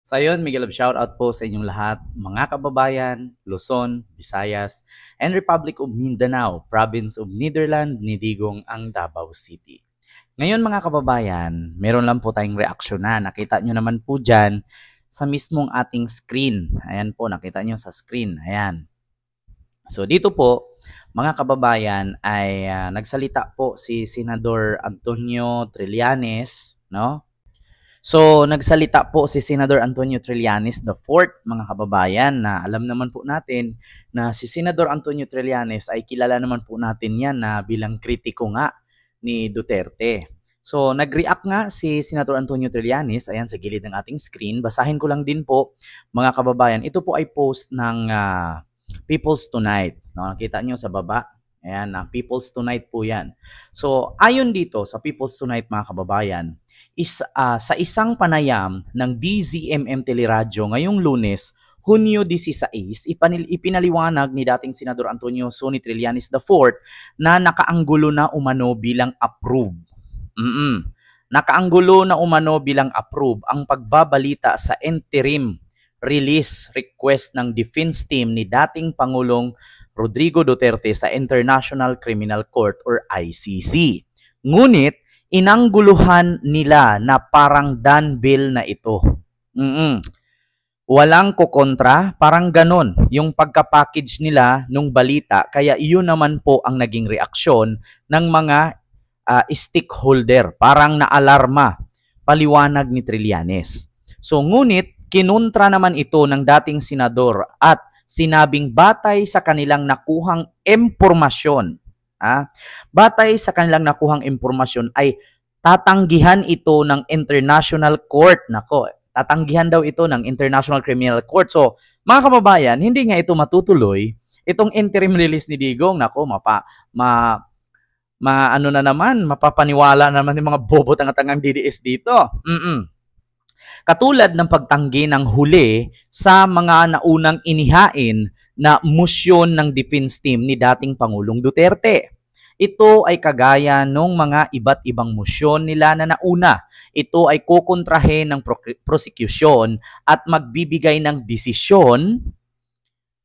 So ayun, Miguel, shoutout po sa inyong lahat, mga kababayan, Luzon, Visayas, and Republic of Mindanao, Province of Netherlands, Nidigong ang Davao City. Ngayon mga kababayan, meron lang po tayong reaksyon na. Nakita nyo naman po dyan sa mismong ating screen. Ayan po, nakita nyo sa screen. Ayan. So dito po, mga kababayan, ay nagsalita po si Senador Antonio Trillanes, no? So, nagsalita po si Senador Antonio Trillanes IV, mga kababayan, na alam naman po natin na si Senador Antonio Trillanes ay kilala naman po natin yan na bilang kritiko nga ni Duterte. So, nag-react nga si Senador Antonio Trillanes, ayan sa gilid ng ating screen. Basahin ko lang din po, mga kababayan. Ito po ay post ng People's Tonight. No? Nakita nyo sa baba. Ayan, People's Tonight po yan. So, ayon dito sa People's Tonight, mga kababayan, sa isang panayam ng DZMM Teleradyo ngayong Lunes, Hunyo 16, ipinaliwanag ni dating Senador Antonio Sonny Trillanes IV na nakaanggulo na umano bilang approve. Nakaanggulo na umano bilang approve ang pagbabalita sa interim release request ng defense team ni dating Pangulong Rodrigo Duterte sa International Criminal Court or ICC. Ngunit, inangguluhan nila na parang done bill na ito. Walang kukontra, parang ganon yung pagka-package nila nung balita. Kaya iyon naman po ang naging reaksyon ng mga stakeholder. Parang naalarma, paliwanag ni Trillanes. So ngunit, kinontra naman ito ng dating senador at sinabing batay sa kanilang nakuhang impormasyon. Batay sa kanilang nakuhang impormasyon ay tatanggihan ito ng International Court. Nako, tatanggihan daw ito ng International Criminal Court. So, mga kababayan, hindi nga ito matutuloy. Itong interim release ni Digong, nako, mapapaniwala naman yung mga bobo tangatangang DDS dito. Katulad ng pagtanggi ng huli sa mga naunang inihain na motion ng defense team ni dating Pangulong Duterte. Ito ay kagaya ng mga iba't ibang motion nila na nauna. Ito ay kukontrahe ng prosecution at magbibigay ng desisyon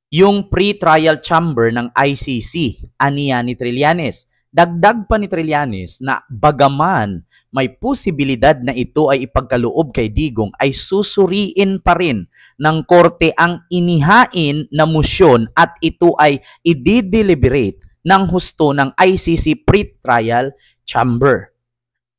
yung pre-trial chamber ng ICC, aniya ni Trillanes. Dagdag pa ni Trillanes na bagaman may posibilidad na ito ay ipagkaloob kay Digong ay susuriin pa rin ng korte ang inihain na motion at ito ay i-deliberate ng husto ng ICC pre-trial chamber.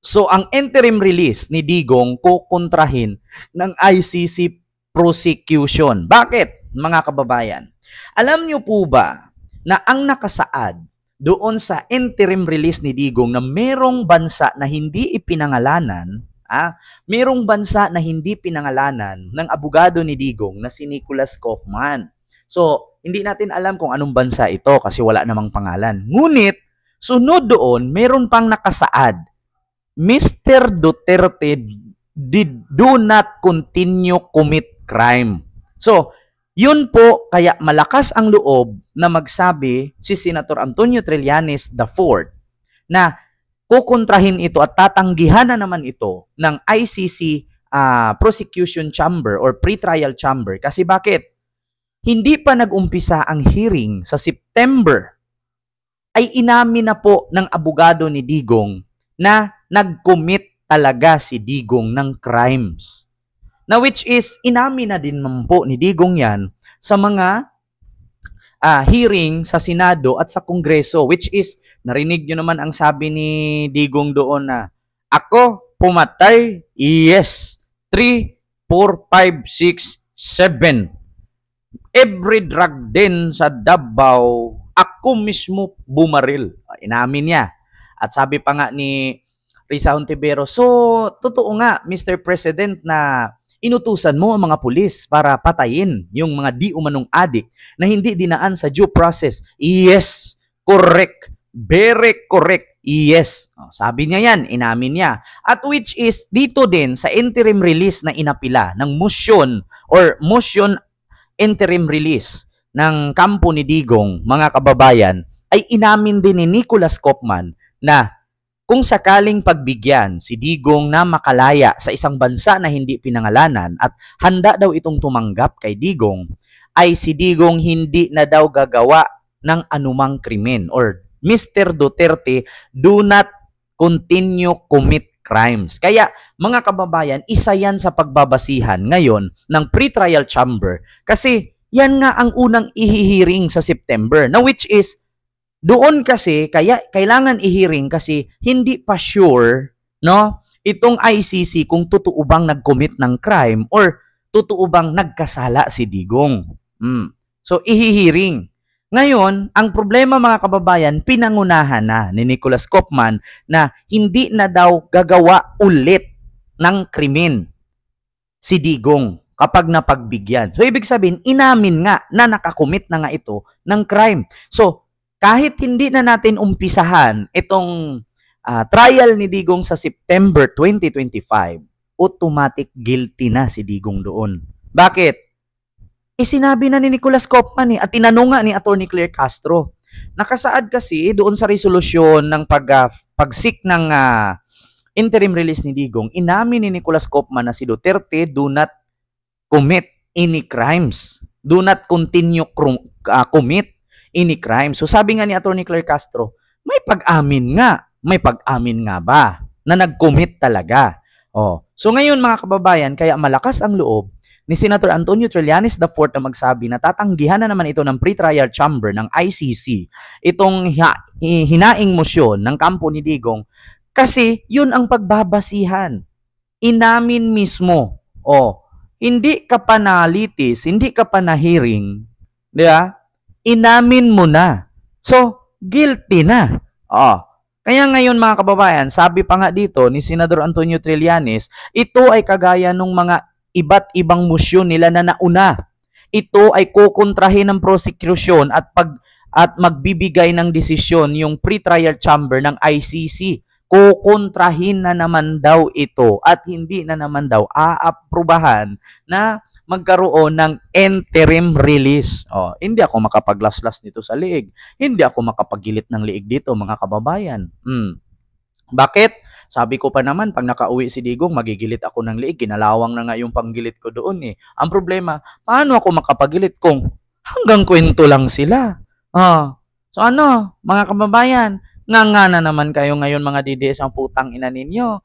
So ang interim release ni Digong kukontrahin ng ICC prosecution. Bakit, mga kababayan? Alam niyo po ba na ang nakasaad doon sa interim release ni Digong na merong bansa na hindi ipinangalanan, merong bansa na hindi pinangalanan ng abogado ni Digong na si Nicholas Kaufman. So, hindi natin alam kung anong bansa ito kasi wala namang pangalan. Ngunit, sunod doon, meron pang nakasaad, Mr. Duterte do not continue commit crime. So, yun po, kaya malakas ang loob na magsabi si Senator Antonio Trillanes IV na kukontrahin ito at tatanggihan na naman ito ng ICC prosecution chamber or pre-trial chamber. Kasi bakit? Hindi pa nag-umpisa ang hearing sa September ay inamin na po ng abogado ni Digong na nag-commit talaga si Digong ng crimes. Na which is, inamin na din naman po ni Digong yan sa mga hearing sa Senado at sa Kongreso. Which is, narinig nyo naman ang sabi ni Digong doon na, ako pumatay, yes, 3, 4, 5, 6, 7. Every drug din sa Davao, ako mismo bumaril. Inamin niya. At sabi pa nga ni Risa Hontiveros, so, totoo nga, Mr. President, na inutusan mo ang mga pulis para patayin yung mga di umanong adik na hindi dinaan sa due process. Yes, correct. Very correct. Yes. Sabi niya yan, inamin niya. At which is, dito din sa interim release na inapila ng motion or motion interim release ng kampo ni Digong, mga kababayan, ay inamin din ni Nicholas Kaufman na kung sakaling pagbigyan si Digong na makalaya sa isang bansa na hindi pinangalanan at handa daw itong tumanggap kay Digong, ay si Digong hindi na daw gagawa ng anumang krimen, or Mr. Duterte do not continue commit crimes. Kaya mga kababayan, isa yan sa pagbabasihan ngayon ng pretrial chamber kasi yan nga ang unang ihihiring sa September, na which is doon kasi kaya kailangan i-hearing kasi hindi pa sure, no, itong ICC kung totoo bang nag-commit ng crime or totoo bang nagkasala si Digong. So ihihiring. Ngayon, ang problema mga kababayan, pinangunahan na ni Nicholas Koopman na hindi na daw gagawa ulit ng krimen si Digong kapag napagbigyan. So ibig sabihin, inamin nga na nakakomit na nga ito ng crime. So kahit hindi na natin umpisahan itong trial ni Digong sa September 2025, automatic guilty na si Digong doon. Bakit? Sinabi na ni Nicholas Koopman at tinanong nga ni Attorney Claire Castro. Nakasaad kasi doon sa resolusyon ng pag-seek ng interim release ni Digong, inamin ni Nicholas Koopman na si Duterte do not commit any crimes. Do not continue commit any crime. So sabi nga ni Attorney Claire Castro, may pag-amin nga. May pag-amin nga ba na nag-commit talaga? So ngayon mga kababayan, kaya malakas ang loob ni Senator Antonio Trillanes IV na magsabi na tatanggihan na naman ito ng pretrial chamber ng ICC itong hinaing motion ng kampo ni Digong kasi yun ang pagbabasihan. Inamin mismo. Hindi ka pa na-litis, hindi ka pa na-hearing, di ba? Inamin mo na. So, guilty na. Kaya ngayon mga kababayan, sabi pa nga dito ni Senador Antonio Trillanes, ito ay kagaya ng mga iba't ibang motion nila na nauna. Ito ay kukontrahin ng prosecution at magbibigay ng desisyon yung pretrial chamber ng ICC. Kukontrahin na naman daw ito at hindi na naman daw aaprubahan na magkaroon ng interim release. Hindi ako makapaglaslas nito sa liig. Hindi ako makapagilit ng liig dito, mga kababayan. Bakit? Sabi ko pa naman, pag nakauwi si Digong, magigilit ako ng liig. Ginalawang na nga yung panggilit ko doon eh. Ang problema, paano ako makapagilit kung hanggang kwento lang sila? So ano, mga kababayan, nga na naman kayo ngayon mga DDS ang putang ina ninyo.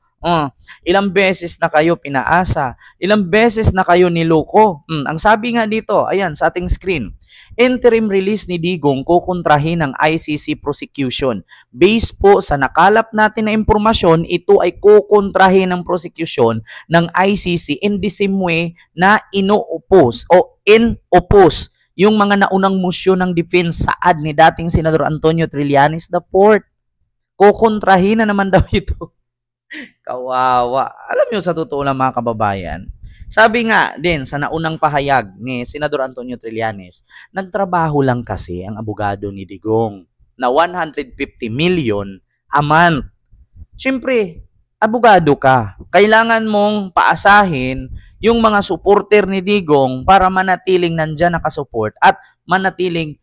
Ilang beses na kayo pinaasa. Ilang beses na kayo niloko. Ang sabi nga dito, ayan sa ating screen, interim release ni Digong kukontrahin ng ICC prosecution. Based po sa nakalap natin na impormasyon, ito ay kukontrahin ng prosecution ng ICC in the same way na ino-oppose yung mga naunang motion ng defense saad ni dating Senador Antonio Trillanes IV. Kukontrahin na naman daw ito. Kawawa. Alam niyo sa totoo lang mga kababayan, sabi nga din sa naunang pahayag ni Senador Antonio Trillanes, nagtrabaho lang kasi ang abogado ni Digong na 150 million a month. Siyempre, abogado ka. Kailangan mong paasahin yung mga supporter ni Digong para manatiling nandyan nakasupport at manatiling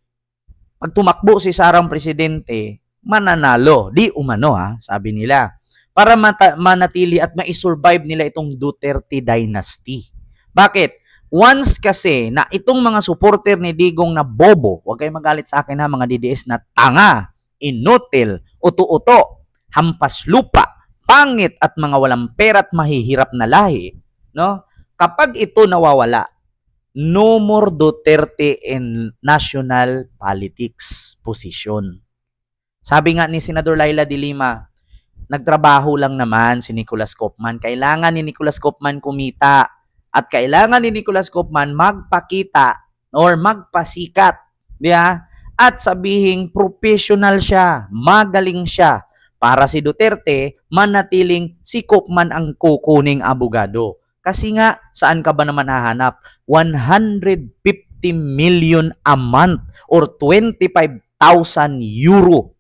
pag tumakbo si Sarang Presidente, mananalo. Di umano sabi nila. Para manatili at ma-survive nila itong Duterte dynasty. Bakit? Once kasi na itong mga supporter ni Digong na bobo, huwag kayong magalit sa akin mga DDS na tanga, inutil, uto-uto, hampas lupa, pangit at mga walang pera at mahihirap na lahi, no? Kapag ito nawawala, no more Duterte in national politics position. Sabi nga ni Senador Laila de Lima, nagtrabaho lang naman si Nicholas Koopman. Kailangan ni Nicholas Koopman kumita at kailangan ni Nicholas Koopman magpakita or magpasikat. Diba? At sabihing professional siya, magaling siya para si Duterte manatiling si Koopman ang kukuning abogado. Kasi nga, saan ka ba naman hahanap? 150 million a month or 25,000 euro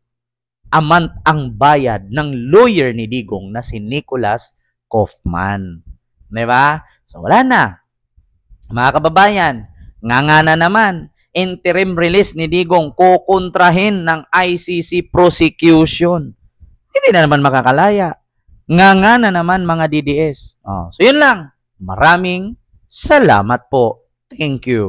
a month ang bayad ng lawyer ni Digong na si Nicholas Koopman. Diba? So wala na. Mga kababayan, nga na naman, interim release ni Digong kukontrahin ng ICC prosecution. hindi na naman makakalaya. Nga na naman mga DDS. So yun lang. Maraming salamat po. Thank you.